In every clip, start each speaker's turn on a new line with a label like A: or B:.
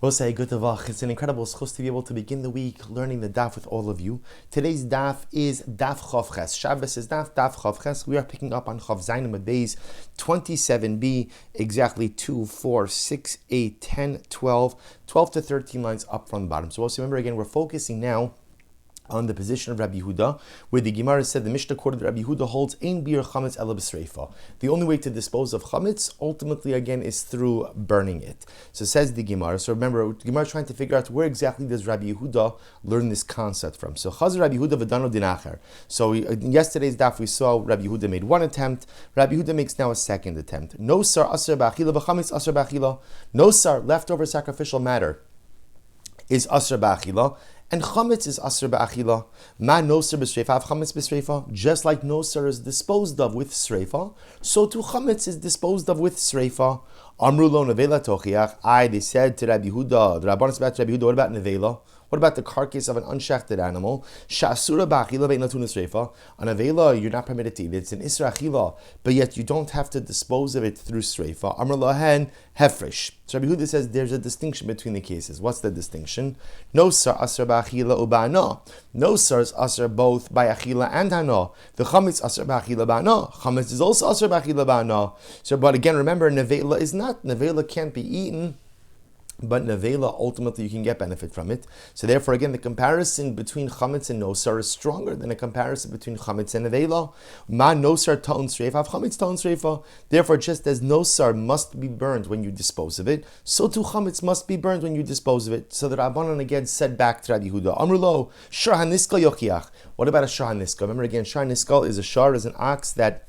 A: Rosei, good Tavach. It's an incredible schus to be able to begin the week learning the daf with all of you. Today's daf is Daf Chavches. Shabbos is Daf Chavches. We are picking up on Chav Zayin Amud Beis 27b, exactly 2, 4, 6, 8, 10, 12, 12 to 13 lines up from the bottom. So also remember again, we're focusing now on the position of Rabbi Yehuda, where the Gemara said the Mishnah quoted that Rabbi Yehuda holds ein bir chametz ela b'sreifa. The only way to dispose of chametz, ultimately again, is through burning it. So says the Gemara. So remember, the Gemara is trying to figure out where exactly does Rabbi Yehuda learn this concept from. So Chazar Rabbi Yehuda v'dano din acher. So in yesterday's daf we saw Rabbi Yehuda made one attempt. Rabbi Yehuda makes now a second attempt. No sar aser b'achila v'chametz aser b'achila. No sar, leftover sacrificial matter, is aser b'achila. And chametz is aser ba'achila. Ma noser b'sreifa, have chametz b'sreifa. Just like noser is disposed of with sreifa, so too chametz is disposed of with sreifa. Amru lo nevela tochiach. They said to Rabbi Yehuda, the Rabbanan said to Rabbi Yehuda, what about nevela? What about the carcass of an unshechted animal? Sha'asura ba'achila ve'in latuna sreifa. On nevela, you're not permitted to eat it. It's an isra achila, but yet you don't have to dispose of it through sreifa. Amru lohen hefresh. So Rabbi Yehuda says there's a distinction between the cases. What's the distinction? No sar asar ba'achila u'ba'ana. No sar is asar both by achila and hana. The chametz asar ba'achila ba'ana. Chametz is also asar ba'achila ba'ana. So, but again, remember, nevela is not. Nevela can't be eaten, but nevela, ultimately, you can get benefit from it. So therefore, again, the comparison between chametz and nosar is stronger than a comparison between chametz and nevela. Ma nosar ta'on sreifa, chametz ta'on sreifa. Therefore, just as nosar must be burned when you dispose of it, so too chametz must be burned when you dispose of it. So the Rabbanan again said back to Rabbi Yehuda, Amrulo, shar haniska yochiach. What about a shar haniska? Remember again, shar haniska is an ox that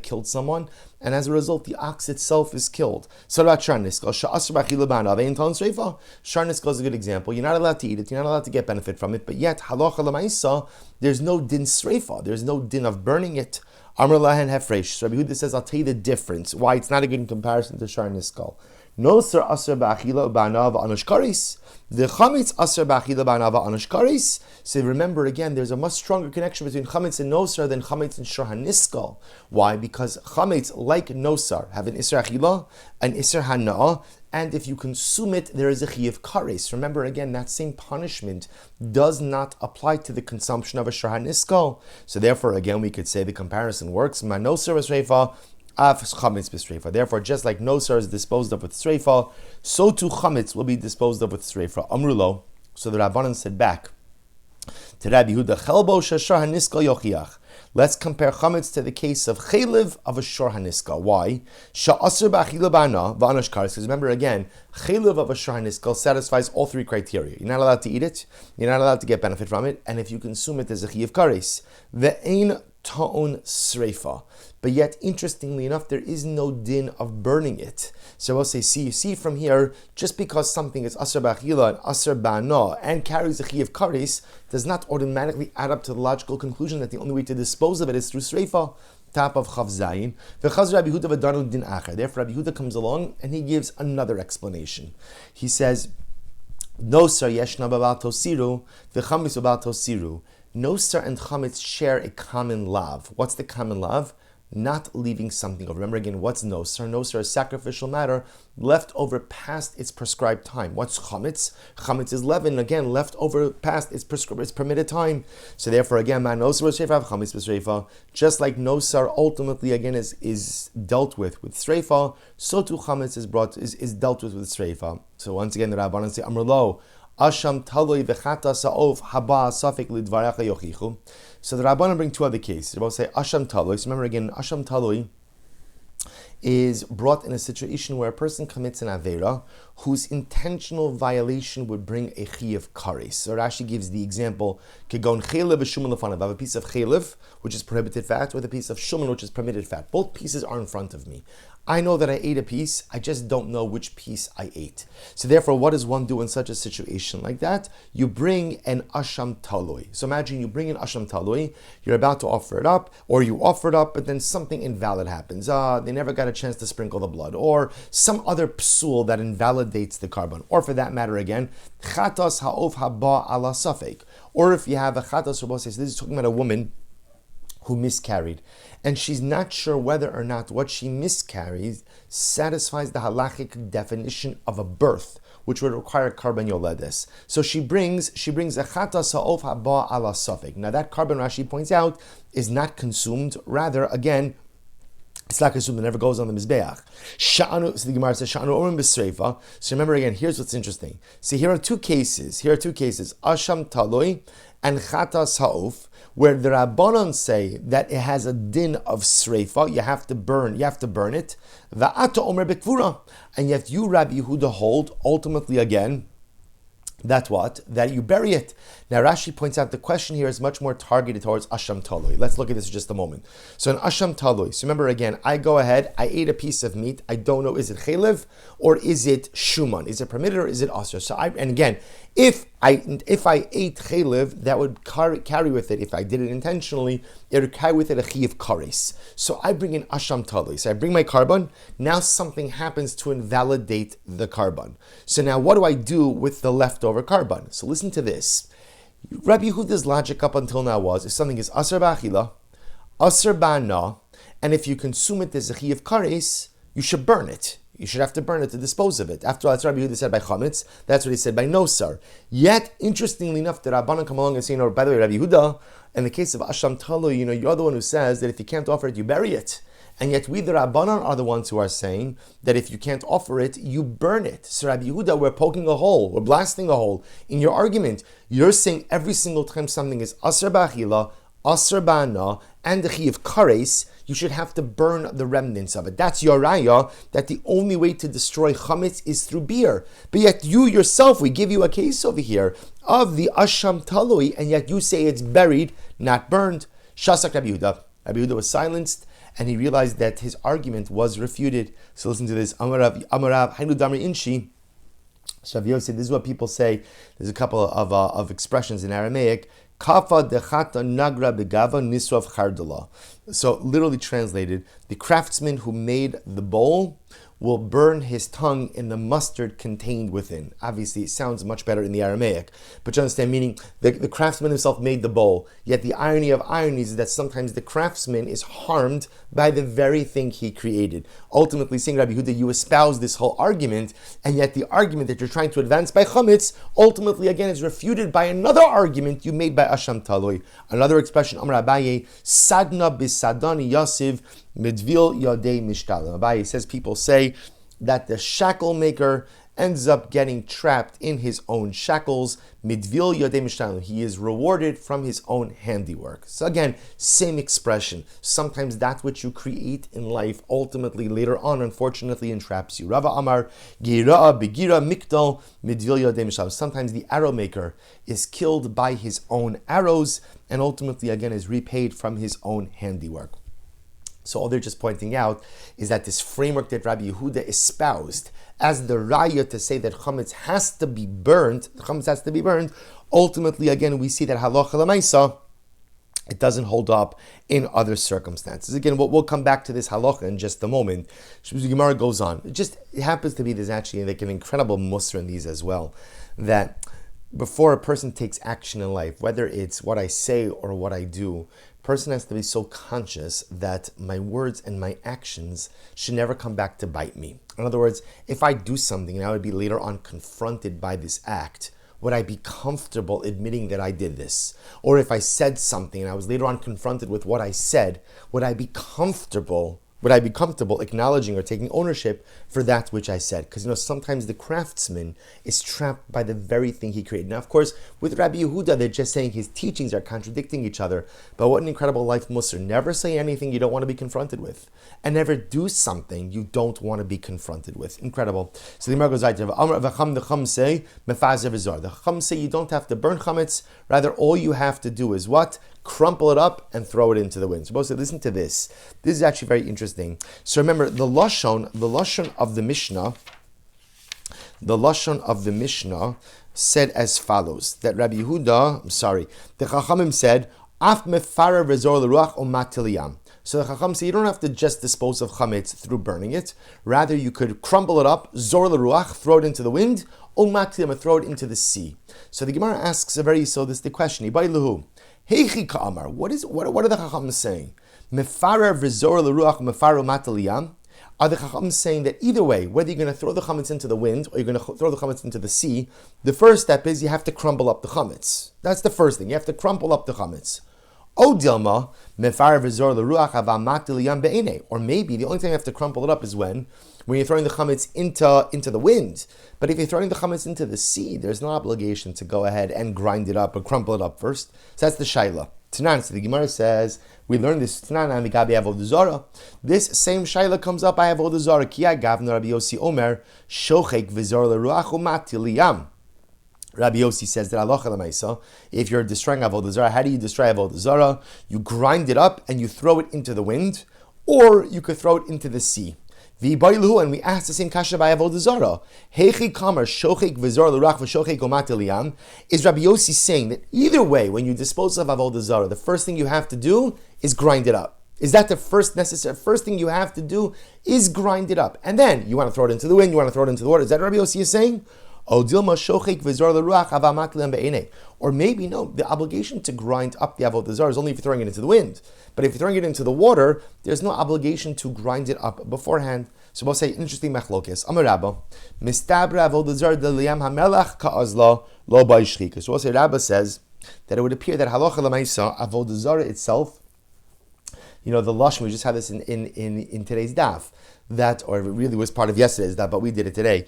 A: killed someone, and as a result, the ox itself is killed. So about shar haniska, sha'asr b'achila ba'ana ve'in ta'on sreifa. Shar haniska is a good example. You're not allowed to eat it. You're not allowed to get benefit from it. But yet, halacha l'maisa, there's no din sreifa. There's no din of burning it. Amr lahen hefresh. So Rabbi Yehuda says, I'll tell you the difference. Why it's not a good comparison to shar haniska. No sir asr ba'achila ba'ana v'anoshkaris. The chametz asr ba'achila ba'ana v'anoshkaris. So remember again, there's a much stronger connection between chametz and nosar than chametz and shar haniskal. Why? Because chametz, like nosar, have an isra achila, an isra hana, and if you consume it, there is a chiyuv kares. Remember again, that same punishment does not apply to the consumption of a shar haniskal. So therefore, again, we could say the comparison works. Ma nosar esreifa. Therefore, just like nosar is disposed of with sreifa, so too chametz will be disposed of with sreifa. Amrulo. So the Rabbanan said back to Rabbi Yehuda, Chelbo shashar haniska yochiach. Let's compare chametz to the case of chaylev of a shor haniska. Why? Sha'asr ba'achila ba'ana v'anosh kares. Because remember again, chaylev of a shor haniska satisfies all three criteria. You're not allowed to eat it, you're not allowed to get benefit from it, and if you consume it, there's a chiyuv kares. Ve'ein ta'on sreifa. But yet, interestingly enough, there is no din of burning it. So we'll say, you see from here, just because something is asar ba'achila and asar ba'ana and carries a chiyuv kares, does not automatically add up to the logical conclusion that the only way to dispose of it is through sreifa. Top of Chav Zayin. Rabbi Yehuda v'danu din acher. Therefore, Rabbi Yehuda comes along and he gives another explanation. He says, no sar yeshna b'bal tosiru, v'chametz b'bal tosiru. No sar and chametz share a common lav. What's the common lav? Not leaving something over. Remember again, what's nosar? Nosar is sacrificial matter left over past its prescribed time. What's chametz? Chametz is leaven, again, left over past its permitted time. So therefore, again, man nosar b'sreifa, chametz b'sreifa. Just like nosar ultimately again is dealt with sreifa, so too chametz is dealt with sreifa. So once again, the Rabbanan say, Amrlo, Asham taloi v'chata sa'ov haba safik lidvarecha yochichu. So the Rabbanan bring two other cases. They both say Asham taloi. So remember again, Asham taloi is brought in a situation where a person commits an avera whose intentional violation would bring a chiyuv kares. So Rashi gives the example, kegon chelev v'shuman lefanav. I have a piece of chelev, which is prohibited fat, with a piece of shuman, which is permitted fat. Both pieces are in front of me. I know that I ate a piece, I just don't know which piece I ate. So therefore, what does one do in such a situation like that? You bring an asham taloi. So imagine you bring an asham taloi, you're about to offer it up, or you offer it up, but then something invalid happens. They never got a chance to sprinkle the blood, or some other psul that invalidates the carbon, or for that matter again, chatas ha'ov haba ala safek. Or if you have a chatas, this is talking about a woman who miscarried, and she's not sure whether or not what she miscarries satisfies the halachic definition of a birth. which would require karban yoledes. So she brings a chatas ha'of haba ala safek. Now that karban, Rashi points out, is not consumed. Rather, again, it's not consumed, it never goes on the Mizbeach. So the Gemara says, Sha'anu orim b'sreifa. So remember again, here's what's interesting. See, here are two cases. Asham taloi and chatas ha'of, where the Rabbanon say that it has a din of sreifa, you have to burn it. Va'ata omer bekvura. And yet you, Rabbi Yehuda, hold, ultimately again, that what? That you bury it. Now Rashi points out the question here is much more targeted towards Asham Taloi. Let's look at this for just a moment. So in Asham Taloi, so remember again, I go ahead, I ate a piece of meat, I don't know, is it Chelev or is it Shuman? Is it permitted or is it Asr? So and again, if I ate Chelev, that would carry with it, if I did it intentionally, it would carry with it a Chiv Kares. So I bring in Asham Taloi. So I bring my carbon, now something happens to invalidate the carbon. So now what do I do with the leftover carbon? So listen to this. Rabbi Yehuda's logic up until now was, if something is Asr ba'achila, Asr ba'ana, and if you consume it as a Chiv Kares, you should burn it. You should have to burn it to dispose of it. After all, that's what Rabbi Yehuda said by chametz. That's what he said by nosar. Yet, interestingly enough, the Rabbanan come along and say, by the way, Rabbi Yehuda, in the case of Asham Talo, you're the one who says that if you can't offer it, you bury it. And yet we, the Rabbanan, are the ones who are saying that if you can't offer it, you burn it. So Rabbi Yehuda, we're poking a hole, we're blasting a hole in your argument. You're saying every single time something is Asr ba'achila, Asr ba'ana, and the Chiv Kares, you should have to burn the remnants of it. That's your raya, that the only way to destroy chametz is through beer. But yet you yourself, we give you a case over here of the Asham Taloi, and yet you say it's buried, not burned. Shasak Rabbi Yehuda. Rabbi Yehuda was silenced, and he realized that his argument was refuted. So listen to this. Amarav, Hainu Damri Inshi. Shavio said, this is what people say. There's a couple of expressions in Aramaic. Kafa dechata nagra begava nisrav chardala. So literally translated, the craftsman who made the bowl will burn his tongue in the mustard contained within. Obviously, it sounds much better in the Aramaic, but you understand, meaning the craftsman himself made the bowl, yet the irony of ironies is that sometimes the craftsman is harmed by the very thing he created. Ultimately, saying, Rabbi Yehuda, you espouse this whole argument, and yet the argument that you're trying to advance by chametz, ultimately, again, is refuted by another argument you made by Asham Taloi. Another expression, Amar Abaye, Sadna bisadani Yasiv, Midvil Yodei Mishtal. Abaye says people say that the shackle maker ends up getting trapped in his own shackles. Midvil Yodei Mishtal. He is rewarded from his own handiwork. So again, same expression. Sometimes that which you create in life ultimately later on, unfortunately, entraps you. Rava Amar Gira Begira Mikdal Midvil Yodei Mishtal. Sometimes the arrow maker is killed by his own arrows and ultimately again is repaid from his own handiwork. So all they're just pointing out is that this framework that Rabbi Yehuda espoused as the raya to say that chametz has to be burned, ultimately again we see that halacha l'maisa, it doesn't hold up in other circumstances. Again, we'll come back to this halacha in just a moment. The Gemara goes on. It happens to be, there's actually like an incredible musar in these as well, that before a person takes action in life, whether it's what I say or what I do, person has to be so conscious that my words and my actions should never come back to bite me. In other words, if I do something and I would be later on confronted by this act, would I be comfortable admitting that I did this? Or if I said something and I was later on confronted with what I said, would I be comfortable acknowledging or taking ownership for that which I said? Because sometimes the craftsman is trapped by the very thing he created. Now, of course, with Rabbi Yehuda, they're just saying his teachings are contradicting each other. But what an incredible life musar. Never say anything you don't want to be confronted with. And never do something you don't want to be confronted with. Incredible. So the Gemara goes right. The Chum say you don't have to burn chametz. Rather, all you have to do is what? Crumple it up and throw it into the wind. So listen to this. This is actually very interesting. So remember, the lashon of the Mishnah said as follows: that Rabbi Yehuda, the Chachamim said, "Af mefarer v'zor l'ruach umat tiliyam." So the Chacham say you don't have to just dispose of chametz through burning it. Rather, you could crumble it up, zor l'ruach, throw it into the wind, umat tiliyam, and throw it into the sea. So the Gemara asks the question: Ibai lehu. Heichi ka'amar. What are the Chacham saying? Mefarer v'zor l'ruach mefaru mataliyam. Are the Chacham saying that either way, whether you're going to throw the chametz into the wind or you're going to throw the chametz into the sea, the first step is you have to crumble up the chametz. That's the first thing. You have to crumple up the chametz. O dilma mefar v'zor l'ruach avamat l'yam be'enei. Or maybe the only thing you have to crumple it up is when you're throwing the chametz into the wind. But if you're throwing the chametz into the sea, there's no obligation to go ahead and grind it up or crumple it up first. So that's the shaila. Tanan, so the Gemara says, we learned this Tanan and Gabi Avodah Zarah. This same shaila comes up by Avodah Zarah. Ki agavna Rabbi Yossi Omer shochek v'zor l'ruach umati liyam. Rabbi Yossi says that halacha l'maisa, if you're destroying Avodah Zarah, how do you destroy Avodah Zarah? You grind it up and you throw it into the wind, or you could throw it into the sea. And we asked the same kasha by Avodah Zarah. Heichi kamar shochek v'zor l'ruach v'shochek umati liyam. Is Rabbi Yossi saying that either way, when you dispose of Avodah Zarah, the first thing you have to do is grind it up? Is that the first thing you have to do is grind it up? And then you want to throw it into the wind, you want to throw it into the water. Is that what Rabbi Yossi is saying? Or maybe no, the obligation to grind up the Avodah Zarah is only if you're throwing it into the wind. But if you're throwing it into the water, there's no obligation to grind it up beforehand. So we'll say, interesting machlokes. Amar Rabba, mistabra Avodah Zarah deliyam hamelach ka'azla lo ba'ishchika. So we'll say, Rabba says that it would appear that halacha l'maisa, Avodah Zarah itself, the lashon, we just had this in today's daf, or it really was part of yesterday's daf, but we did it today.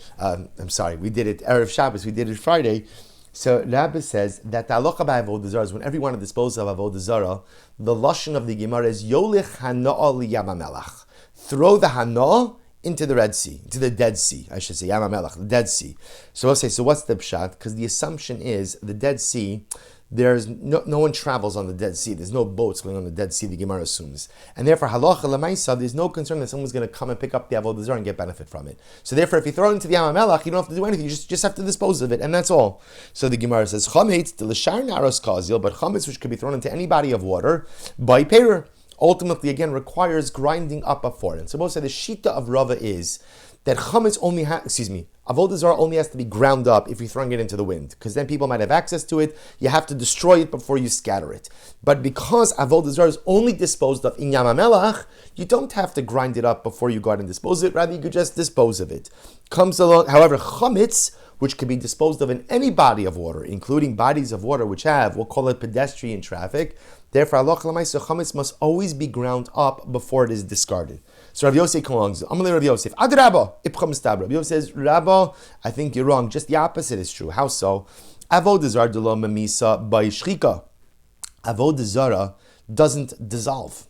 A: We did it Erev Shabbos, we did it Friday. So Rabbi says that the halacha by Avodah Zarah is whenever you want to dispose of Avodah Zarah, the lashon of the Gemara is yolich hana'a liyam hamelach. Throw the hana'a into the Red Sea, into the Dead Sea, I should say, Yam HaMelech, the Dead Sea. So we'll say, so what's the pshat? Because the assumption is the Dead Sea, there's no one travels on the Dead Sea. There's no boats going on the Dead Sea, the Gemara assumes. And therefore, halacha l'maisa, there's no concern that someone's going to come and pick up the Avodah Zarah and get benefit from it. So therefore, if you throw it into the Yam HaMelech, you don't have to do anything. You just have to dispose of it, and that's all. So the Gemara says, chametz, the l'shar naros kazil, but chametz, which could be thrown into any body of water, by perer, ultimately, again, requires grinding up beforehand. So we'll say the shita of Rava is that chametz Avodah Zarah only has to be ground up if you're throwing it into the wind, because then people might have access to it. You have to destroy it before you scatter it. But because Avodah Zarah is only disposed of in Yam HaMelech, you don't have to grind it up before you go out and dispose of it. Rather, you could just dispose of it. Comes along, however, chametz, which can be disposed of in any body of water, including bodies of water which have, we'll call it pedestrian traffic. Therefore, halacha l'maisa, chametz must always be ground up before it is discarded. So Rav Yosef comes along. Amalei Rav Yosef, Ad Rabba, Ipcham Stab. Rav Yosef says, Rabba, I think you're wrong. Just the opposite is true. How so? Avodah Zarah d'lo memisa b'yishchika. Avodah Zarah doesn't dissolve.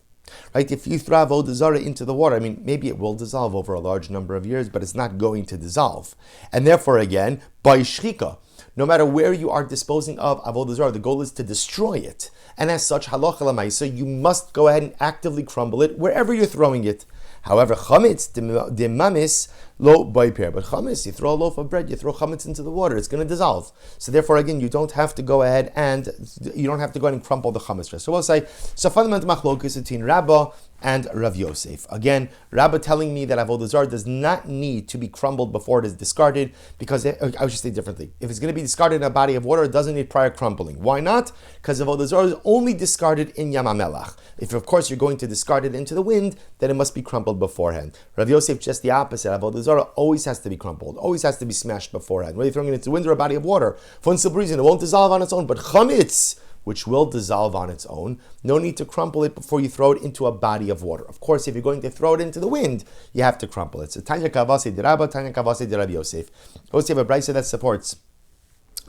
A: Right? If you throw Avodah Zarah into the water, maybe it will dissolve over a large number of years, but it's not going to dissolve. And therefore, again, b'yishchika. No matter where you are disposing of Avodah Zarah, the goal is to destroy it. And as such, halacha l'maisa, you must go ahead and actively crumble it wherever you're throwing it. However, chametz demamis lo boiper. But chametz, you throw a loaf of bread, you throw chametz into the water, it's going to dissolve. So therefore, again, you don't have to go ahead and crumple the chametz. So we'll say, so fundamental machlokus between Rabbah and Rav Yosef. Again, Rabbah telling me that Avodah Zarah does not need to be crumbled before it is discarded, because I should say differently. If it's going to be discarded in a body of water, it doesn't need prior crumbling. Why not? Because Avodah Zarah is only discarded in Yam HaMelech. If, of course, you're going to discard it into the wind, then it must be crumbled beforehand. Rav Yosef, just the opposite. Avodah Zarah always has to be crumbled, always has to be smashed beforehand. Whether you're throwing it into the wind or a body of water, for one simple reason, it won't dissolve on its own. But chametz, which will dissolve on its own, no need to crumple it before you throw it into a body of water. Of course, if you're going to throw it into the wind, you have to crumple it. So Tanya Kavase de Rabba, Tanya Kavase de Rabbi Yosef. Also, you have a brayso that supports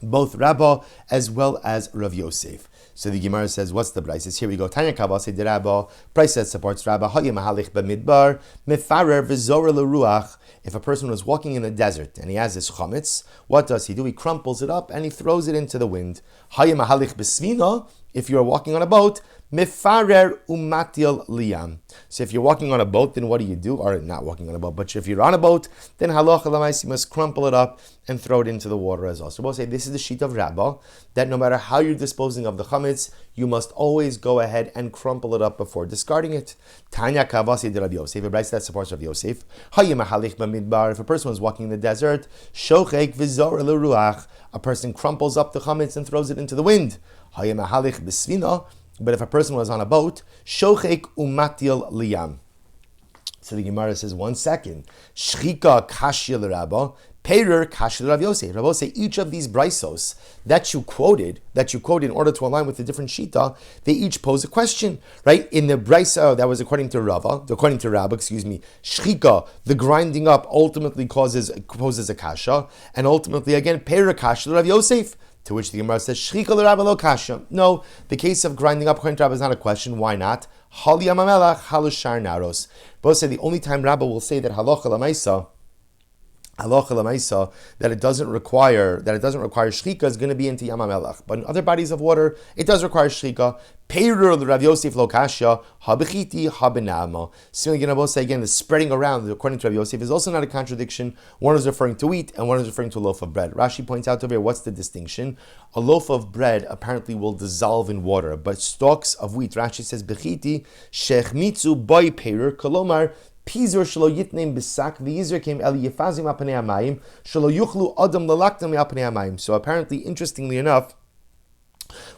A: both Rabba as well as Rav Yosef. So the Gemara says, what's the brayso? Here we go. Tanya Kavase de Rabba, brayso that supports Rabba. Hayim mahalich b'midbar, mefarer v'zora l'ruach. If a person was walking in the desert and he has this chametz, what does he do? He crumples it up and he throws it into the wind. Hayim mahalich b'svina. If you are walking on a boat, mefarer umatil liyam. So if you're walking on a boat, then what do? Or not walking on a boat, but if you're on a boat, then halacha l'maisa, you must crumple it up and throw it into the water as well. So we'll say this is the sheet of Rabbah, that no matter how you're disposing of the chametz, you must always go ahead and crumple it up before discarding it. Tanya Kavasi de Rabbi Yosef, a brayso that supports Rabbi Yosef. Hayim mahalich b'midbar. If a person was walking in the desert, shochek v'zor l'ruach. A person crumples up the chametz and throws it into the wind. Hayim mahalich b'svina. But if a person was on a boat, shochek umatil liyam. So the Gemara says, 1 second. Shchika kashya l'Rabba, Peirer kashya l'Rav Yosef. Rav Yosef, each of these brisos that you quoted in order to align with the different shita, they each pose a question, right? In the brisa that was according to Rabba, Shchika, the grinding up ultimately poses a kasha, and ultimately again, Peirer kashya l'Rav Yosef. To which the Gemara says, Shchika l'Rabba lo kasha. No, the case of grinding up according to Rabba is not a question. Why not? Hali amamelach halushar naros. Both say the only time Rabba will say that halacha l'maisa, that it doesn't require shchika is going to be into Yam HaMelech. But in other bodies of water, it does require shchika. Peirur l'Rav Yosef lo kasha habechiti habenama. Similarly, going to both say again, the spreading around according to Rav Yosef is also not a contradiction. One is referring to wheat and one is referring to a loaf of bread. Rashi points out over here, what's the distinction? A loaf of bread apparently will dissolve in water, but stalks of wheat, Rashi says bechiti shechmitzu boy peirur kolomar. Pizur shelo yitneim bisak v'yizur came el yefazim apanei hamayim shelo yuchlu adam lalaktam apanei hamayim. So apparently, interestingly enough,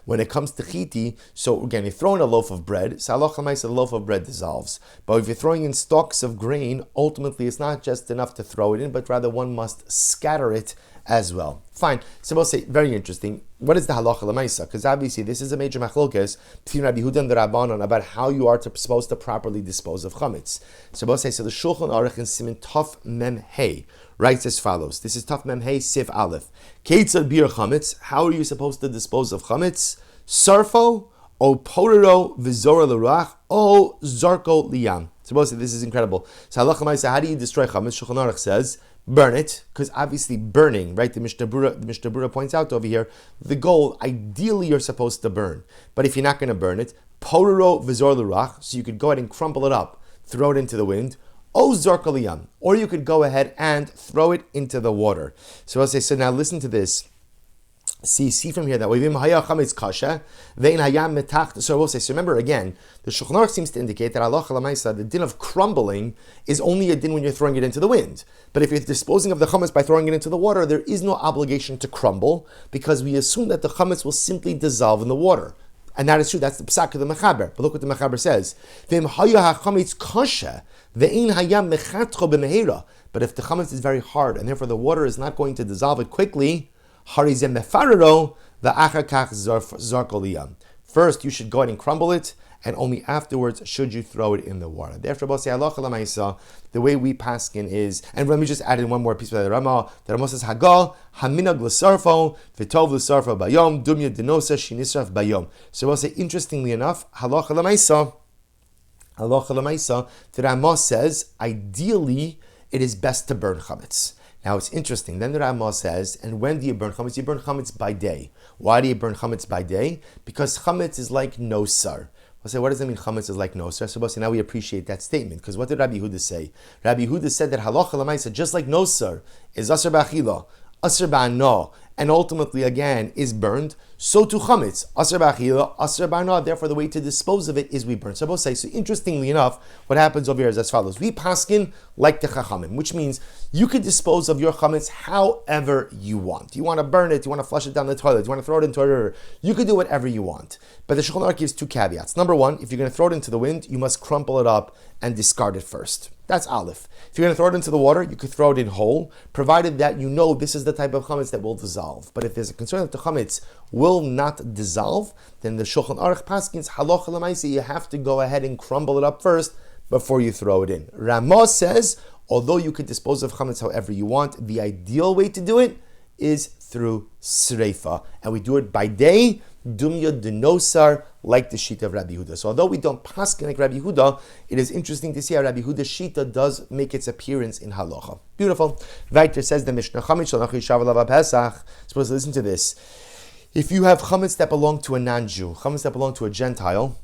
A: when it comes to chiti, so again, you're throwing a loaf of bread, so halacha l'maisa, the loaf of bread dissolves. But if you're throwing in stalks of grain, ultimately it's not just enough to throw it in, but rather one must scatter it as well. Fine. So we'll say, very interesting. What is the halacha l'maisa? Because obviously this is a major machlokes between Rabbi Yehuda and the Rabbanon about how you are supposed to properly dispose of chametz. So we'll say, so the Shulchan Aruch in Siman Tov Mem Hey writes as follows. This is Tov Mem Hey Sif Aleph. Keitzad bir chametz. How are you supposed to dispose of chametz? Sarfo o porero v'zora l'ruach o zarko liyam. So we'll say, this is incredible. So halacha l'maisa, how do you destroy chametz? Shulchan Aruch says, burn it, because obviously burning, right? The Mishnah Berurah points out over here, the goal, ideally you're supposed to burn. But if you're not going to burn it, porero v'zor l'ruach, so you could go ahead and crumple it up, throw it into the wind, o zarko liyam, or you could go ahead and throw it into the water. So I'll say, so now listen to this. See from here that so we'll say. So remember again, the Shulchan Aruch seems to indicate that halacha l'maisa, the din of crumbling is only a din when you're throwing it into the wind. But if you're disposing of the chametz by throwing it into the water, there is no obligation to crumble because we assume that the chametz will simply dissolve in the water. And that is true. That's the psak of the mechaber. But look what the mechaber says. But if the chametz is very hard and therefore the water is not going to dissolve it quickly, first, you should go ahead and crumble it, and only afterwards should you throw it in the water. Therefore, the way we paskin is, and let me just add in one more piece of the Rama. The Rama says, Hagal, Haminag l'sarfo, V'tov l'sarfo bayom, Dumya denosa, Shinisraf bayom. So we'll say, interestingly enough, halacha l'maisa, the Rama says, ideally, it is best to burn chametz. Now it's interesting. Then the Rama says, and when do you burn chametz? You burn chametz by day. Why do you burn chametz by day? Because chametz is like nosar. We'll say, what does that mean? Chametz is like nosar. So now we appreciate that statement. Because what did Rabbi Yehuda say? Rabbi Yehuda said that halacha l'maisa, just like nosar, is asar b'achila, asar b'ano, and ultimately again is burned. So to chametz, asar b'achila, asar b'ano. Therefore, the way to dispose of it is we burn. So both say. So interestingly enough, what happens over here is as follows: we paskin like the chachamim, which means you could dispose of your chametz however you want. You want to burn it, you want to flush it down the toilet, you want to throw it into a river. You could do whatever you want. But the Shulchan Aruch gives two caveats. Number one, if you're going to throw it into the wind, you must crumple it up and discard it first. That's aleph. If you're going to throw it into the water, you could throw it in whole, provided that you know this is the type of chametz that will dissolve. But if there's a concern that the chametz will not dissolve, then the Shulchan Aruch paskins halacha l'maisa, you have to go ahead and crumble it up first before you throw it in. Ramah says, although you could dispose of chametz however you want, the ideal way to do it is through sreifa, and we do it by day, dumya denosar, like the shita of Rabbi Yehuda. So although we don't paskin like Rabbi Yehuda, it is interesting to see how Rabbi Yehuda's shita does make its appearance in halacha. Beautiful. Weiter says the Mishnah, suppose listen to this. If you have chametz that belong to a non-Jew, chametz that belong to a Gentile,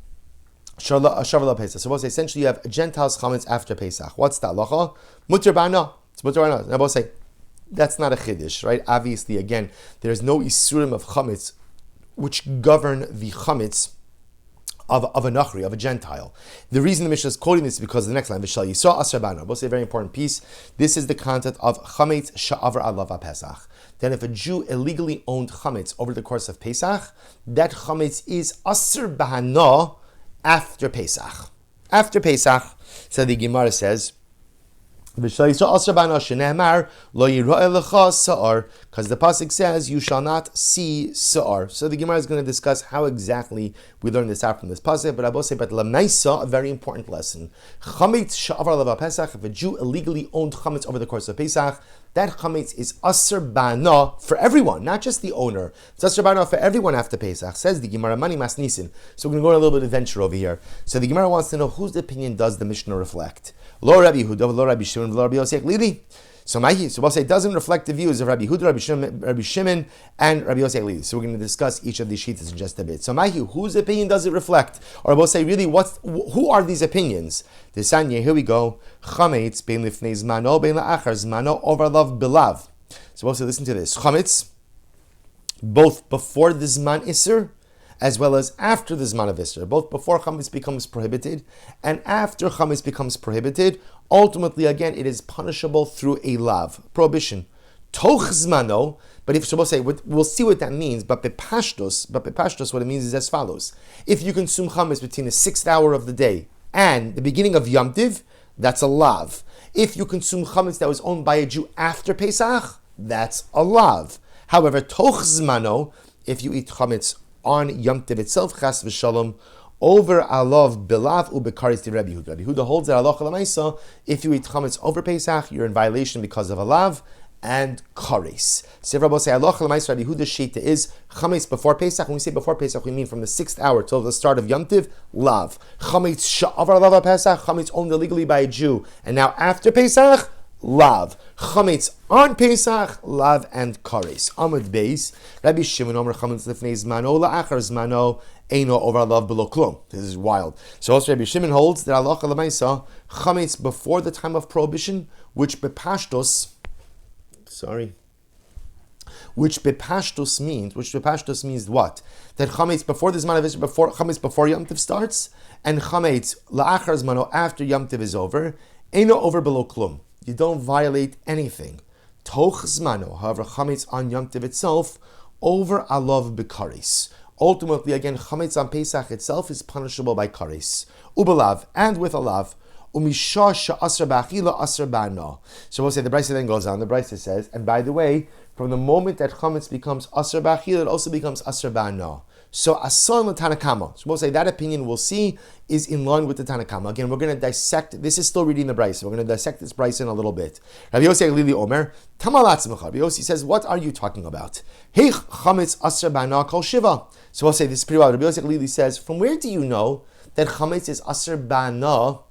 A: Shavala Pesach. So we'll say essentially you have a Gentile's chametz after Pesach. What's the halacha? Mutter ba'ana. It's mutter ba'ana. Now we'll say that's not a chiddush, right? Obviously, again, there's no isurim of chametz which govern the chametz of a nachri, of a Gentile. The reason the Mishnah is quoting this is because of the next line, V'shal Yisra Asar Ba'ana. We'll say a very important piece. This is the content of chametz sha'avar alav Pesach. Then if a Jew illegally owned chametz over the course of Pesach, that chametz is Asar Ba'ana after Pesach. After Pesach, so the Gemara says, because the pasuk says you shall not see sa'ar. So the Gemara is going to discuss how exactly we learn this out from this pasuk. But I will say, but l'maisa, a very important lesson. Chametz sha'avar leva Pesach. If a Jew illegally owned chametz over the course of Pesach, that chametz is aser bana for everyone, not just the owner. It's aser bana for everyone after Pesach. Says the Gemara, mani mas nisin. So we're going to go on a little bit of adventure over here. So the Gemara wants to know whose opinion does the Mishnah reflect. Lo Rabbi Yehuda, lo Rabbi Shimon, lo Rabbi Yosef Lili. So we'll say it doesn't reflect the views of Rabbi Yehuda, Rabbi Shimon, and Rabbi Yosef Lili. So we're going to discuss each of these sheets in just a bit. So whose opinion does it reflect? Or we'll say really, who are these opinions? The Sanya, here we go. Chametz bein lifnei zmano bein la'achar zmano overlove bilav. So we'll say listen to this. Chametz, both before the zman iser, as well as after the Zman of Isser, both before Chametz becomes prohibited and after Chametz becomes prohibited, ultimately, again, it is punishable through a lav, prohibition. Toch Zmano, but if we'll say, we'll see what that means, but bepashtos, what it means is as follows. If you consume Chametz between the 6th hour of the day and the beginning of Yom Tiv, that's a lav. If you consume Chametz that was owned by a Jew after Pesach, that's a lav. However, Toch Zmano, if you eat Chametz on Yom Tov itself, chas v'shalom, over alav bilav ubekaris de Rabbi Yehuda. Rabbi Yehuda holds that halacha l'maisa, if you eat chametz over Pesach, you're in violation because of alav and kares. So Rabbi say halacha l'maisa, Rabbi Yehuda's shita is chametz before Pesach. When we say before Pesach, we mean from the 6th hour till the start of Yom Tov, lav. Chametz sha'avar alav Pesach, chametz owned illegally by a Jew, and now after Pesach, lav. Chametz on Pesach, lav and kares. Amud beis, Rabbi Shimon omer chametz lifnei zmano la'achar zmano eino over lav below klum. This is wild. So also Rabbi Shimon holds that halacha l'maisa chametz before the time of prohibition, which bepashtos means what? That chametz before the zman of Isser, before chametz before Yom Tov starts, and chametz la'achar zmano after Yom Tov is over, eino over below klum. You don't violate anything. Toch zmano, however, chametz on Yom Tov itself, over alav bekaris. Ultimately, again, chametz on Pesach itself is punishable by karis. Ubalav, and with alav. Umisha sha'asr ba'achila asr ba'na. So we'll say, the Brisa then goes on, the Brisa says, and by the way, from the moment that chametz becomes asr ba'achila, it also becomes asr ba'na. So ason l'tanakama. So we'll say that opinion we'll see is in line with the Tanakama. Again, we're going to dissect. This is still reading the Brisa. We're going to dissect this Brisa in a little bit. Rabbi Yossi Lili Omer Tamalatzmecha. Rabbi Yossi says, "What are you talking about?" Hey chametz aser ba'na kol shiva. So we'll say this is pretty well. Rabbi Yossi Lili says, "From where do you know that chametz is aser ba'na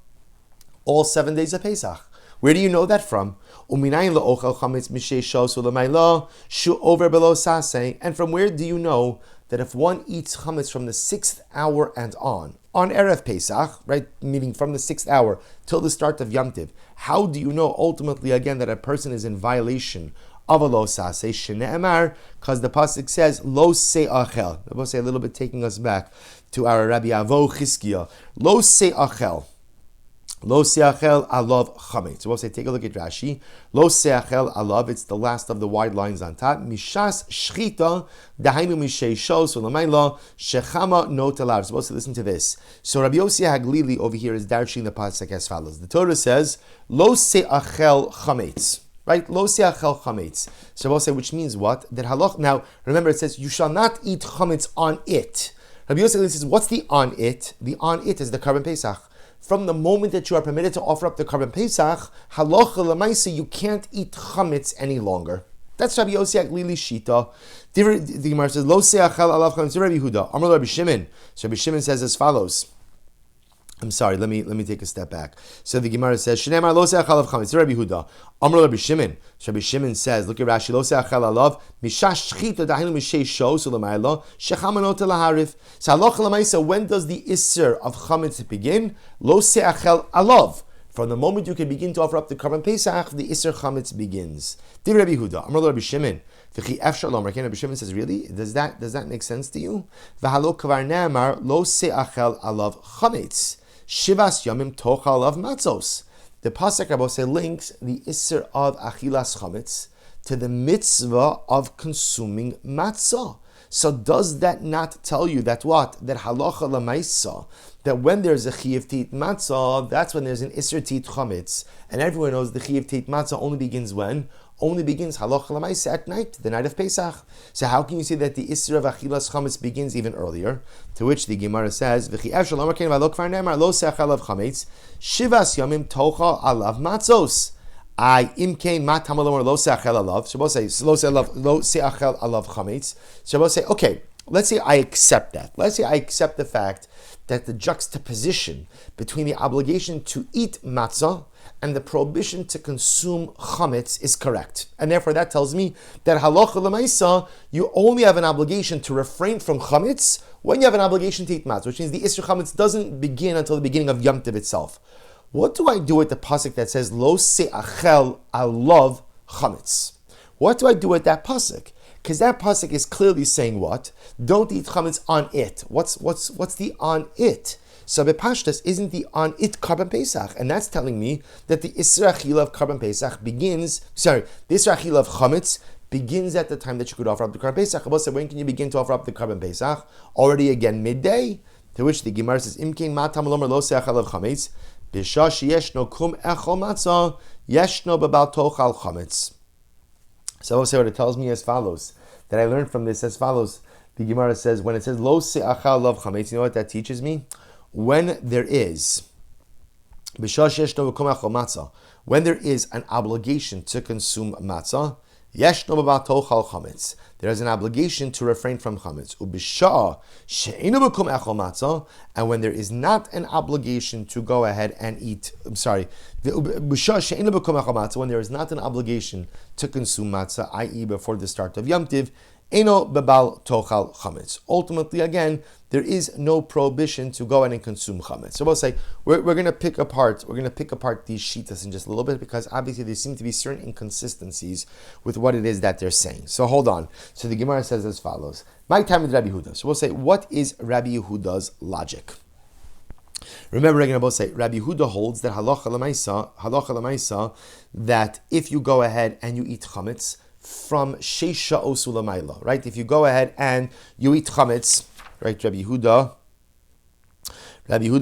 A: all 7 days of Pesach? Where do you know that from? Uminayin la'ochel chametz mishay shos u'lamayla shu over below saseh. And from where do you know that if one eats chametz from the 6th hour and on Erev Pesach, right, meaning from the 6th hour till the start of Yom Tiv, how do you know ultimately again that a person is in violation of a lo saseh shene'emar? Because the pasuk says lo se'achel. We'll say a little bit taking us back to our Rabbi Avo Chizkiah. Lo se'achel. Lo se'achel alav chametz. So we'll say, take a look at Rashi. Lo se'achel alav, it's the last of the wide lines on top. Mishas shchita, dahainu mishei shos, ulamayla, shechama not alav. So we'll say, listen to this. So Rabbi Yossi Haglili over here is darshing the pasuk as follows. The Torah says, Lo se'achel chametz. Right? Lo se'achel chametz. So we'll say, which means what? That halach, now remember it says, you shall not eat chametz on it. Rabbi Yossi says, what's the on it? The on it is the Karban Pesach. From the moment that you are permitted to offer up the Karban Pesach, halacha l'maisa, you can't eat chametz any longer. That's Rabbi Yossi Aglili Shita. The Gemara says, Lo se'achel alav chametz. Rabbi Yehuda, Amar Rabbi Shimon. So Rabbi Shimon says as follows. I'm sorry, let me take a step back. So the Gemara says, Shneimar lo se'achel alav chametz. Rabbi Yehuda, Amar Rabbi Shimon. So Rabbi Shimon says, look at Rashi, lo se'achel alav mishash shchita dahainu mishei shos u'lamayla shechama not laharif. So halacha l'maisa, when does the isser of chametz begin? Lo se'achel alav. From the moment you can begin to offer up the Karban Pesach, the isser chametz begins. Div Rabbi Yehuda, Amar Rabbi Shimon. V'chi ef shalom. Rabbi Shimon says, really? Does that make sense to you? V'halo kavar ne'amar lo se'achel alav chametz. Shivas yamim tochal alav matzos. The pasuk Rabbi say links the isser of achilas chametz to the mitzvah of consuming matzah. So does that not tell you that what? That halacha lemaisa, that when there's a chiyuv tit matzah, that's when there's an isser tit chametz. And everyone knows the chiyuv tit matzah only begins when? Only begins halacha lemaisa at night, the night of Pesach. So how can you say that the isser of achilas chametz begins even earlier? To which the Gemara says, V'chi efshel amar kein v'lo kvar ne'emar lo seach alav chametz shivas yamim tocha alav matzos. I imkein mat hamalomar lo seachel alav. Shabbos say lo seachel alav chametz. Shabbos say, okay, let's say I accept that. Let's say I accept the fact that the juxtaposition between the obligation to eat matzah and the prohibition to consume chametz is correct. And therefore that tells me that halacha l'maisa, you only have an obligation to refrain from chametz when you have an obligation to eat matzah, which means the isser chametz doesn't begin until the beginning of Yom Tov itself. What do I do with the pasuk that says lo se'achel alav chametz? What do I do with that pasuk? Because that pasuk is clearly saying what? Don't eat chametz on it. What's the on it? So bepashtas, isn't the on it Karban Pesach? And that's telling me that the Isra Achila of Karban Pesach begins, the Isra Achila of chametz begins at the time that you could offer up the Karban Pesach. Abba said, when can you begin to offer up the Karban Pesach? Already again midday. To which the Gemara says, Imkein matam lomer lo se'achel of chametz b'shah sheyeshno kum echol matzah yeshno b'bal tochal chametz. So I'll say what it tells me as follows, that I learned from this as follows. The Gemara says, when it says lo se'achal lav chametz, you know what that teaches me? When there is when there is an obligation to consume matzah, there is an obligation to refrain from chametz. And when there is not an obligation to go ahead and eat, when there is not an obligation to consume matzah, i.e. before the start of Yom Tiv, Eno bebal tochal chametz. Ultimately, again, there is no prohibition to go ahead and consume chametz. So we'll say we're going to pick apart these shitas in just a little bit, because obviously there seem to be certain inconsistencies with what it is that they're saying. So hold on. So the Gemara says as follows: My time with Rabbi Yehuda. So we'll say, what is Rabbi Yehuda's logic? Remember, we're going to both say Rabbi Yehuda holds that halacha l'maisa, that if you go ahead and you eat chametz from sheisha osulamayla, right? If you go ahead and you eat chametz, right? Rabbi Yehuda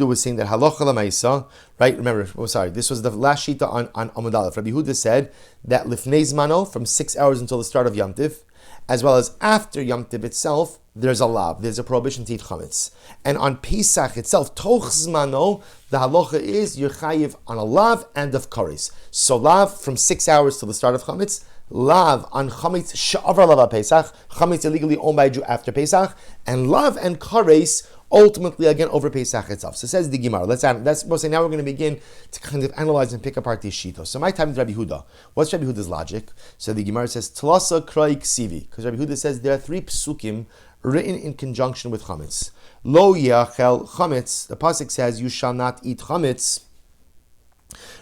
A: was saying that halacha l'maisa, right? Remember, this was the last shita on Amud Aleph. Rabbi Yehuda said that lifnei zmano, from 6 hours until the start of Yom Tiv, as well as after Yom Tiv itself, there's a lav, there's a prohibition to eat chametz. And on Pesach itself, toch zmano, the halacha is you're chayiv on a lav and of kares. So lav from 6 hours till the start of chametz, lav on chametz she'avar lav Pesach, chametz illegally owned by a Jew after Pesach, and lav and kares ultimately again over Pesach itself. So says the Gemara. Let's now we're going to begin to kind of analyze and pick apart these shitos. So my time is Rabbi Yehuda. What's Rabbi Yehuda's logic? So the Gemara says Tlasa Kroi Ksivi, because Rabbi Yehuda says there are 3 psukim written in conjunction with chametz. Lo yachel chametz. The pasuk says you shall not eat chametz.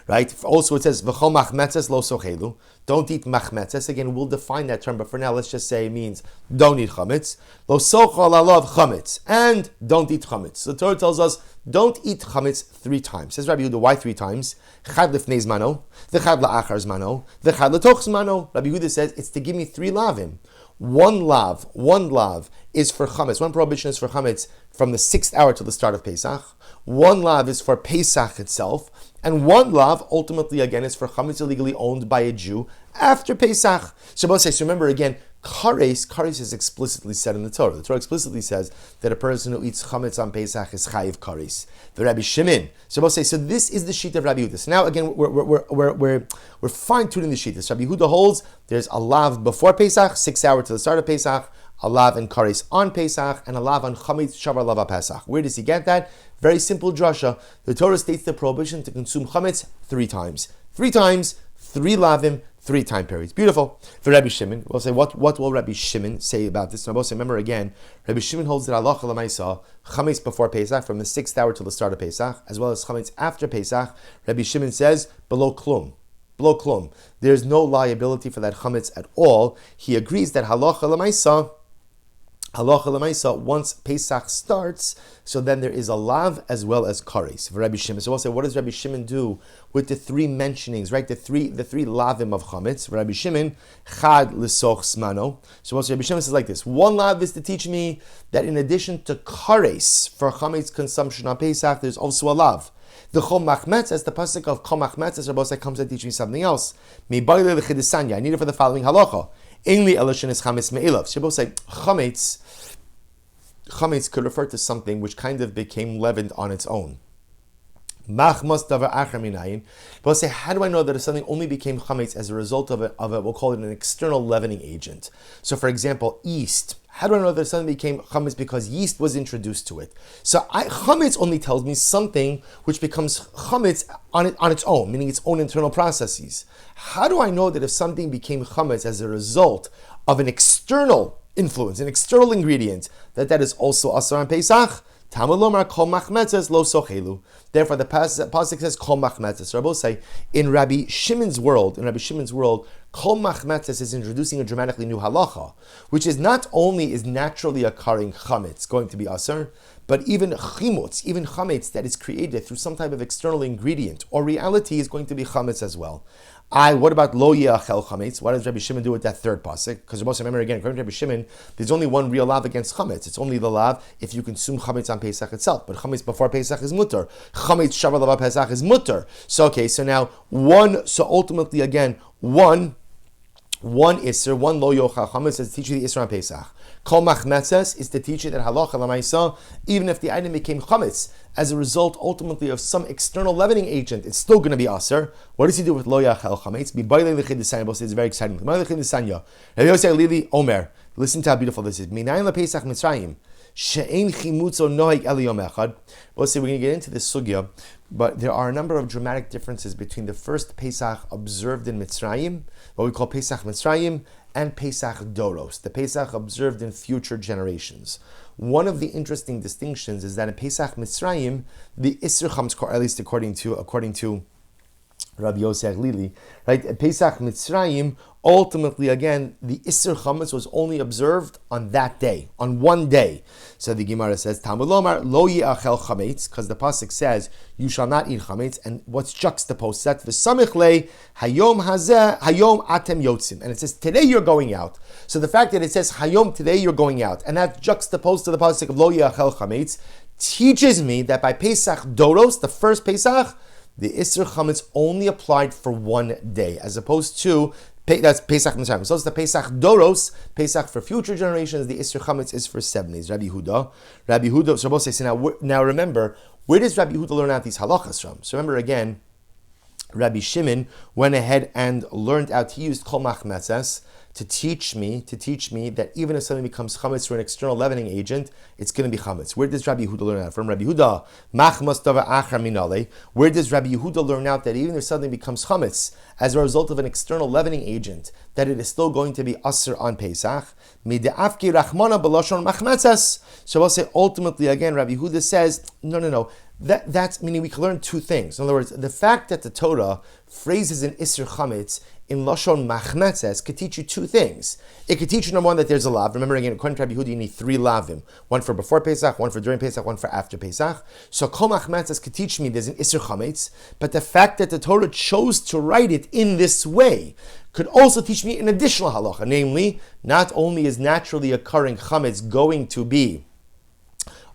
A: Right? Also it says v'chol machmetzes lo sochelu. Don't eat machmetzes. Again, we'll define that term, but for now let's just say it means don't eat chametz. Lo sochol alav chametz, and don't eat chametz. So the Torah tells us don't eat chametz 3 times. Says Rabbi Yehuda, why 3 times? Chad lifnei zmano, v'chad la'achar zmano, v'chad l'toch zmano. Rabbi Yehuda says it's to give me 3 lavim. One lav is for chametz. One prohibition is for chametz from the 6th hour to the start of Pesach. One lav is for Pesach itself, and one lav ultimately again is for chametz illegally owned by a Jew after Pesach. So remember again, kares is explicitly said in the Torah. The Torah explicitly says that a person who eats chametz on Pesach is chayiv kares. The Rabbi Shimon. So this is the sheet of Rabbi Yehuda. So now again we're fine tuning the sheet. Rabbi Yehuda holds there's a lav before Pesach, 6 hours to the start of Pesach, a lav and kares on Pesach, and a lav on chametz shavar lava Pesach. Where does he get that? Very simple drasha. The Torah states the prohibition to consume chametz 3 times. 3 times, 3 lavim, 3 time periods. Beautiful. For Rabbi Shimon, we'll say, what will Rabbi Shimon say about this? And we'll say, remember again, Rabbi Shimon holds that halacha l'maisa, chametz before Pesach, from the 6th hour till the start of Pesach, as well as chametz after Pesach. Rabbi Shimon says, below klum. Below klum. There's no liability for that chametz at all. He agrees that halacha l'maisa, Halacha l'maisa, once Pesach starts, so then there is a lav as well as kares for Rabbi Shimon. So we'll say, what does Rabbi Shimon do with the three mentionings, right? The three lavim of chametz. For Rabbi Shimon, chad l'soch smano. So we'll say, Rabbi Shimon says like this: one lav is to teach me that in addition to kares for chametz consumption on Pesach, there's also a lav. The chol machmetz, as the pasuk of chol machmetz, as Rabbi comes to teach me something else. I need it for the following halacha. Ainly elishin is chametz me'ilav. So both say chametz could refer to something which kind of became leavened on its own. Machmas davar acher minayin. But say, how do I know that if something only became chametz as a result of a we'll call it an external leavening agent? So, for example, yeast. How do I know that something became chametz because yeast was introduced to it? So chametz only tells me something which becomes chametz on its own, meaning its own internal processes. How do I know that if something became chametz as a result of an external influence, an external ingredient, that is also asar on Pesach? Tamalomar kol machmetzes lo sochelu. Therefore, the pasuk says kol machmetzes. Rabbi say in Rabbi Shimon's world, kol machmetzes is introducing a dramatically new halacha, which is not only is naturally occurring chametz going to be asar, but even chimutz, even chametz that is created through some type of external ingredient or reality is going to be chametz as well. What about lo ye'achel chametz? What does Rabbi Shimon do with that third pasuk? Because remember again, according to Rabbi Shimon, there's only one real lav against chametz. It's only the lav if you consume chametz on Pesach itself. But chametz before Pesach is mutter. Chametz shavar lava Pesach is mutter. So now ultimately again, one Isser, one lo yochal chametz is to teach you the Isser on Pesach. Kol machmetzes is to teach you that halacha l'maisa, even if the item became chametz as a result ultimately of some external leavening agent, it's still going to be aser. What does he do with lo yachel chametz? Bi'bayle l'chid both it's very exciting. Bi'bayle l'chid Rabbi Yosef Lili Omer. Listen to how beautiful this is. Minayin lePesach Mitzrayim. She'ein chimutzo noheg el yom echad. We'll see, we're going to get into this sugya, but there are a number of dramatic differences between the first Pesach observed in Mitzrayim, what we call Pesach Mitzrayim, and Pesach Doros, the Pesach observed in future generations. One of the interesting distinctions is that in Pesach Mitzrayim, the Isser Chametz, at least according to Rabbi Yosef Lili, right? Pesach Mitzrayim, ultimately again, the Isser Chametz was only observed on that day, on one day. So the Gemara says, Talmud Lomar, lo yi'achel chametz, because the pasuk says, you shall not eat chametz, and what's juxtaposed? That v'samich le hayom hazeh, hayom atem yotzim, and it says, today you're going out. So the fact that it says, hayom, today you're going out, and that's juxtaposed to the pasuk of lo yi'achel chametz, teaches me that by Pesach Doros, the first Pesach, the Isser Chametz only applied for one day, as opposed to that's Pesach Mitzrayim. So it's the Pesach Doros, Pesach for future generations. The Isser Chametz is for 7 days. Rabbi Huda. So both say, now remember, where does Rabbi Huda learn out these halachas from? So remember again, Rabbi Shimon went ahead and learned out. He used kol machmetzes to teach me that even if something becomes chametz through an external leavening agent, it's going to be chametz. Where does Rabbi Yehuda learn out from? Rabbi Yehuda, machmas davar achar minale. Where does Rabbi Yehuda learn out that even if something becomes chametz as a result of an external leavening agent, that it is still going to be asr on Pesach? Mide'afki rachmana b'lashon machmetzes. So I'll say ultimately again, Rabbi Yehuda says, no. That's meaning we can learn two things. In other words, the fact that the Torah phrases an Isser Chametz in Lashon Machmetzes could teach you two things. It could teach you, number one, that there's a lav. Remember again, according to Rabbi Yehuda, you need 3 lavim. One for before Pesach, one for during Pesach, one for after Pesach. So Kol Machmetzes could teach me there's an Isser Chametz, but the fact that the Torah chose to write it in this way could also teach me an additional halacha. Namely, not only is naturally occurring Chametz going to be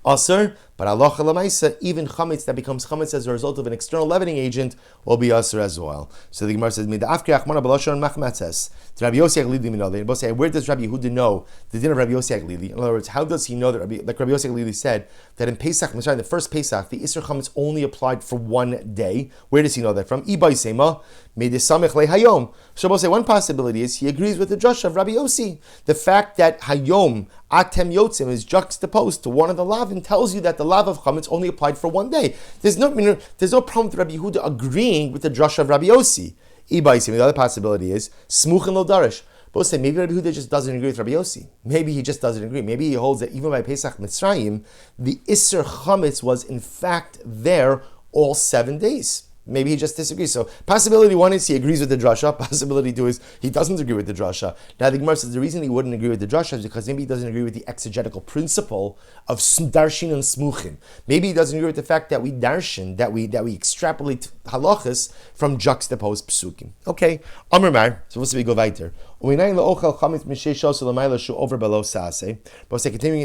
A: Asr, but halacha l'maisa, even chametz that becomes chametz as a result of an external leavening agent will be asr as well. So the Gemara says, "Mid'afki achmana b'lashon machmetzes." Rabbi Yosef Lili minole. Both say, where does Rabbi Yehuda know the din of Rabbi Yosef Lili? In other words, how does he know that like Rabbi Yosef Lili said that in Pesach, the first Pesach, the Isser chametz only applied for one day? Where does he know that from? Ibay sema medesamich le hayom. So both say one possibility is he agrees with the drush of Rabbi Yossi. The fact that hayom atem yotzim is juxtaposed to one of the lavim tells you that the lav of chametz only applied for one day. There's no problem with Rabbi Yehuda agreeing with the drush of Rabbi Yossi. The other possibility is smuch and lo darish. Both say maybe Rabbi Yehuda just doesn't agree with Rabbi Yossi. Maybe he just doesn't agree. Maybe he holds that even by Pesach Mitzrayim, the Isser Chametz was in fact there all 7 days. Maybe he just disagrees. So possibility one is he agrees with the drasha. Possibility two is he doesn't agree with the drasha. Now the Gemara says the reason he wouldn't agree with the drasha is because maybe he doesn't agree with the exegetical principle of darshin and smuchin. Maybe he doesn't agree with the fact that we darshin, that we extrapolate halachas from juxtaposed psukim. Okay, Amar Mar. So what's we go weiter? But continuing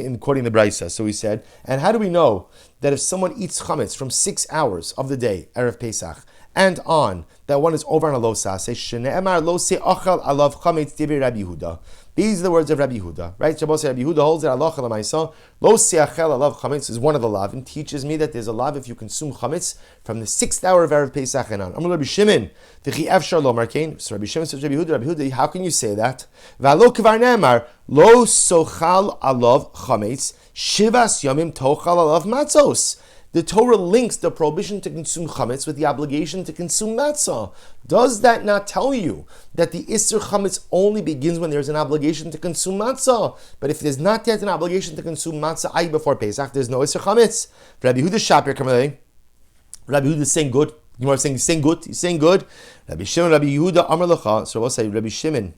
A: in quoting the Brisa, so he said, and how do we know that if someone eats chametz from 6 hours of the day, Erev Pesach, and on, that one is over on a lo saseh, shene'emar lo se'achal alav chametz divrei Rabbi Yehuda. These are the words of Rabbi Yehuda, right? Rabbi Yehuda holds that halacha l'maisa lo se'achal alav chametz is one of the lav, and teaches me that there's a lav if you consume chametz from the 6th hour of Erev Pesach and on. Amar Rabbi Shimon, v'chi efshar lo markein. So Rabbi Shimon says, Rabbi Yehuda, how can you say that? V'alo kvar ne'emar lo sochal alav chametz shivas yamim tochal alav matzos. The Torah links the prohibition to consume chametz with the obligation to consume matzah. Does that not tell you that the Isser chametz only begins when there's an obligation to consume matzah? But if there's not yet an obligation to consume matzah before Pesach, there's no Isser chametz. Rabbi Yehuda Shapir, Rabbi Yehuda is saying good. You are saying he's saying good. He's saying good. Rabbi Shimon, Rabbi Yehuda Amar Lecha. So we'll say Rabbi Shimon.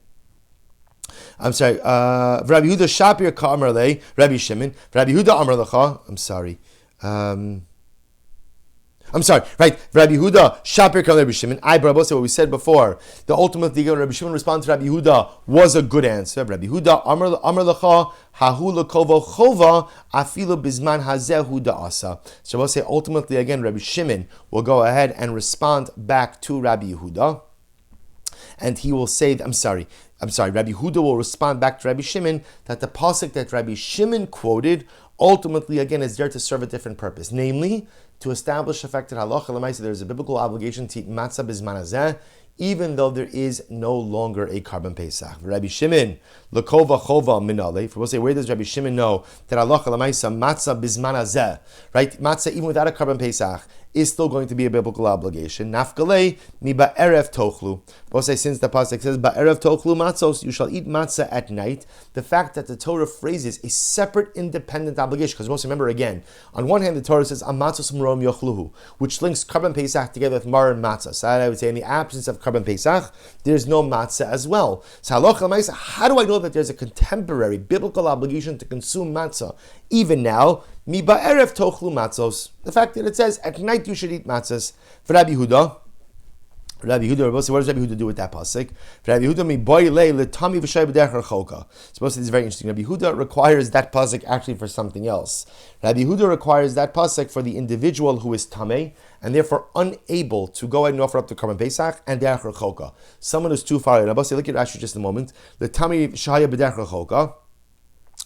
A: I'm sorry. Rabbi Yehuda Shapir Ka Amar Le. Rabbi Shimon. Rabbi Yehuda Amar Lecha. I'm sorry. Right? Rabbi Yehuda, Shapir Kal Rabbi Shimon. What we said before. The ultimate thing Rabbi Shimon responds to Rabbi Yehuda was a good answer. Rabbi Yehuda, Amar Lecha, Hahu Lekova Chova, Afilu Bizman Hazehu Da'asa. So we'll say ultimately again, Rabbi Shimon will go ahead and respond back to Rabbi Yehuda. And he will say, Rabbi Yehuda will respond back to Rabbi Shimon that the pasuk that Rabbi Shimon quoted ultimately, again, is there to serve a different purpose, namely, to establish the fact that halacha l'maisa there is a biblical obligation to eat matzah bizman hazeh, even though there is no longer a carbon pesach. Rabbi Shimon, lekova chova minale. For we'll say, where does Rabbi Shimon know that halacha l'maisa matzah bizman hazeh, right? Matzah even without a carbon pesach is still going to be a biblical obligation. Nafkalei mi ba'erev tochlu. We'll say, since the pasuk says ba'erev tochlu matzos, you shall eat matzah at night. The fact that the Torah phrases a separate, independent obligation, because most remember again, on one hand the Torah says amatzos mrom yochluhu, which links carbon pesach together with mar and matzah. So I would say in the absence of carbon pesach, there's no matzah as well. So halacha l'maisa, how do I know that there's a contemporary biblical obligation to consume matzah even now? Mi ba'erev tochlu matzos. The fact that it says at night you should eat matzahs. For Rabbi Yehuda, what does Rabbi Yehuda do with that pasuk? For Rabbi Yehuda, mi boy le letami v'shay b'derech choka. Supposed to be very interesting. Rabbi Yehuda requires that pasuk actually for something else. Rabbi Yehuda requires that pasuk for the individual who is tamei and therefore unable to go ahead and offer up the carbon pesach and derech choka. Someone who's too far away. Rabbi, look at Rashi just a moment. Letami v'shay b'derech choka.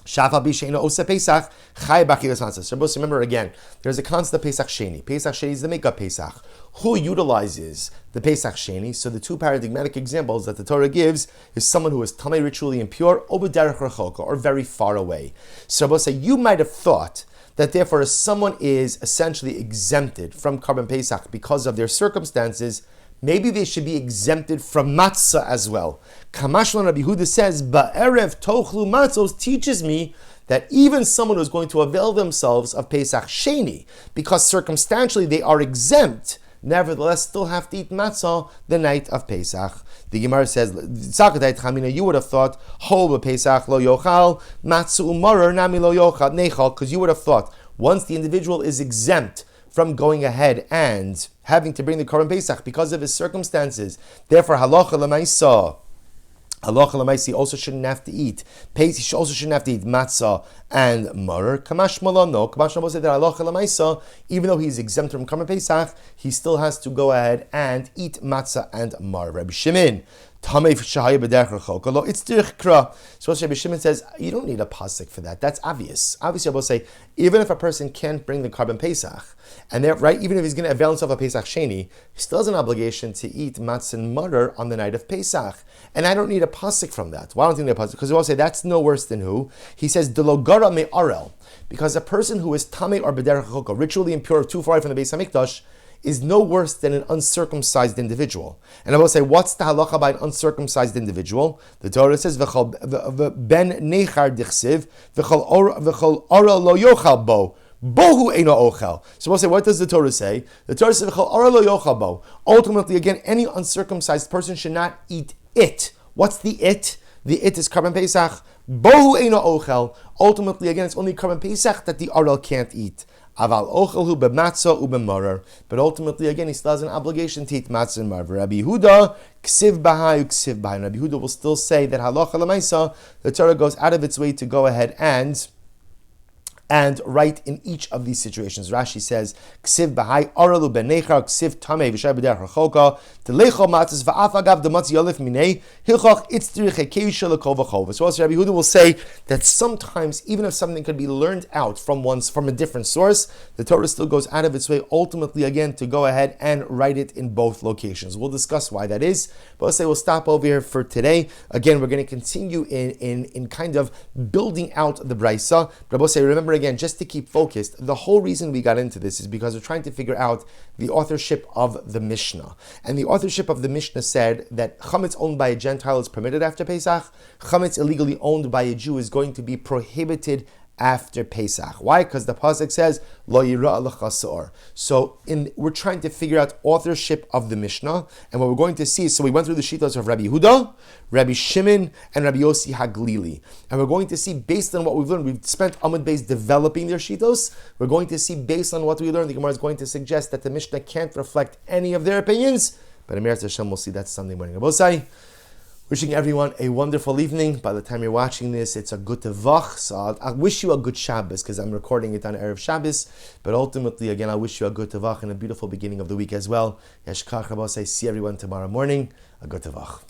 A: Shafa b'sheina osa Pesach chay b'achilas matzah. So remember again, there's a concept of Pesach Sheni. Pesach Sheni is the makeup Pesach. Who utilizes the Pesach Sheni? So the two paradigmatic examples that the Torah gives is someone who is tamei ritually impure, or b'derech rechoka, or very far away. So say you might have thought that therefore if someone is essentially exempted from carbon Pesach because of their circumstances, maybe they should be exempted from matzah as well. Kamashlan Rabbi Yehuda says, Ba'erev tochlu matzos teaches me that even someone who's going to avail themselves of Pesach Sheni, because circumstantially they are exempt, nevertheless still have to eat matzah the night of Pesach. The Gemara says, you would have thought, Ho Pesach lo yochal, matzah umarer nami lo yochal nechal, because you would have thought, once the individual is exempt from going ahead and having to bring the Korban Pesach because of his circumstances, therefore halacha l'maisi also shouldn't have to eat. He also shouldn't have to eat matzah and marer. Kamash malano. Kamash malano said that halacha l'maisa, even though he's exempt from Korban Pesach, he still has to go ahead and eat matzah and marer. Rabbi Shimon, it's dirchkra. So Rabbi Shimon says, you don't need a pasuk for that. That's obvious. Obviously, I will say, even if a person can't bring the carbon Pesach, and right, even if he's going to avail himself of Pesach Sheni, he still has an obligation to eat matzah and marer on the night of Pesach. And I don't need a pasuk from that. Why don't I need a pasuk? Because we will say that's no worse than who? He says, delogara me arel. Because a person who is tamei or b'derech choka, ritually impure, too far away from the Beis Hamikdash, is no worse than an uncircumcised individual. And I will say, what's the halacha by an uncircumcised individual? The Torah says, "V'chol ben nechar dichsiv, v'chol ora lo yochal bo." Bohu eino ochel. So we'll say, what does the Torah say? The Torah says, ultimately, again, any uncircumcised person should not eat it. What's the it? The it is Karban Pesach. Bohu eino ochel. Ultimately, again, it's only Karban Pesach that the Arel can't eat. Aval ochelhu b'matzah u'b'marar. But ultimately, again, he still has an obligation to eat matzah and maror. Rabbi Yehuda, ksiv b'hai u'ksiv b'hai. Rabbi Yehuda will still say that halacha l'maisa, the Torah goes out of its way to go ahead and write in each of these situations. Rashi says, "Ksiv b'hai aralu b'neichar, ksiv tamei v'shay b'derech hachoka, telecho matzis va'af agav dematzi yolef minei hilchach itzdirich hekeisha lekol v'chov." So also Rabbi Yehuda will say that sometimes, even if something could be learned out from a different source, the Torah still goes out of its way, ultimately again, to go ahead and write it in both locations. We'll discuss why that is, but let's say we'll stop over here for today. Again, we're going to continue in kind of building out the Braisa. But we'll say, remember again, just to keep focused, the whole reason we got into this is because we're trying to figure out the authorship of the Mishnah. And the authorship of the Mishnah said that chametz owned by a Gentile is permitted after Pesach. Chametz illegally owned by a Jew is going to be prohibited after Pesach. Why? Because the pasuk says lo yira l'chasor. So we're trying to figure out authorship of the Mishnah, and what we're going to see is, so we went through the shittos of Rabbi Yehuda, Rabbi Shimon, and Rabbi Yossi Haglili, and we're going to see, based on what we've learned, we've spent Amud Beis developing their shittos. We're going to see, based on what we learned, the Gemara is going to suggest that the Mishnah can't reflect any of their opinions. But Amir Hashem, we'll see that Sunday morning. Abosai. Wishing everyone a wonderful evening. By the time you're watching this, it's a good Tevach. So I wish you a good Shabbos, because I'm recording it on Erev Shabbos. But ultimately, again, I wish you a good Tevach and a beautiful beginning of the week as well. Yeshkach Rabosai. See everyone tomorrow morning. A good Tevach.